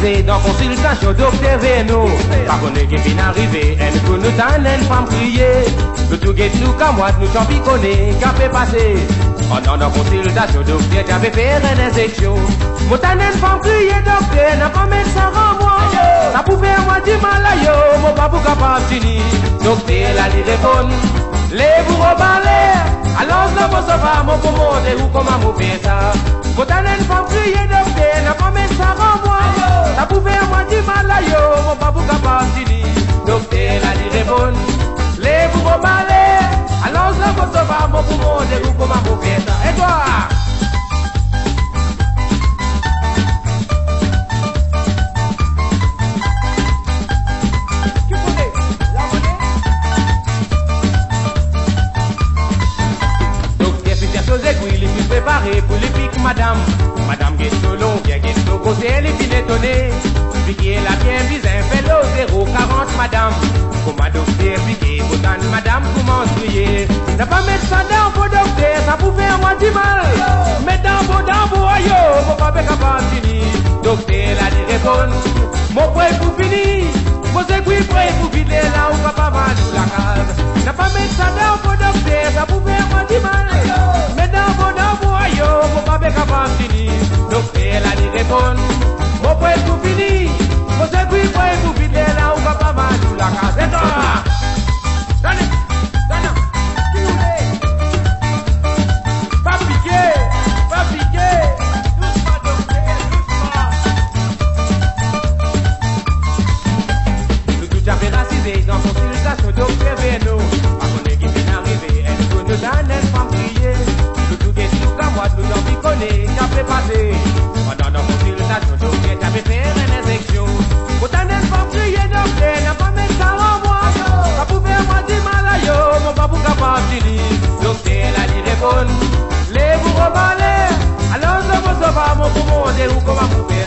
rasé dans consultation, docteur Veno. Par contre, qui vient arriver, elle pour nous donner une femme crier. Nous tout guette, nous camoite, nous champiconner, qu'a fait passer. Pendant la consultation, docteur, j'avais fait une injection. Mon tanne une femme crier, docteur, n'a pas médecin en moi. Ça pouvait moi du mal à yo, mon babou capable fini. Docteur, la lui répond, les vous rebalez. Alors, je vous sauve, mon commande, ou comment vous faites ça. Mon tanne une femme crier, docteur, n'a pas médecin en moi. Ça pouvait moi du mal à yo, mon babou capable fini. Docteur, la lui répond, les vous rebalez. Alors, je vous sauve, mon commande, ou comment vous faites ça. Et toi? Pour les pics, madame Guestolon, bien Guesto, côté, elle est bien étonnée. Piqué la bien visin, fait le 040, madame. Comment docteur, piqué, bouton, madame, comment crier. N'a pas mettre ça dans vos docteurs, ça pouvait avoir du mal. Mais dans vos aïeux, mon papa est capable de finir. Docteur, la dit répond, mon prêt pour finir. Mon aiguille prêt pour vider là où papa va nous la case. N'a pas mettre ça dans vos docteurs, ça pouvait avoir du mal. Mais dans vos mon papa est capable de finir. Docteur, la dit répond, mon prêt pour finir. Mon aiguille prêt pour vider là où papa va nous la case. Et toi? Donnez, qui vous est? Pas piquer, doucement docteur, doucement. Nous tout à fait racisés dans consultation docteur Veno. Par contre, l'équipe est arrivée, elle peut nous donner une femme crier. Nous tout guette, nous camoite, nous en piconner, qu'a fait passer. Pendant nos consultations, docteur, t'avais fait une injection. Pourtant, une femme crier, docteur, n'a pas mis ça en moi. Ça pouvait avoir du mal à yo, mon babou capable de finir. Docteur, la dit répond, les vous rebalez. Alors, je vous sauve, mon commande, ou comment vous faites.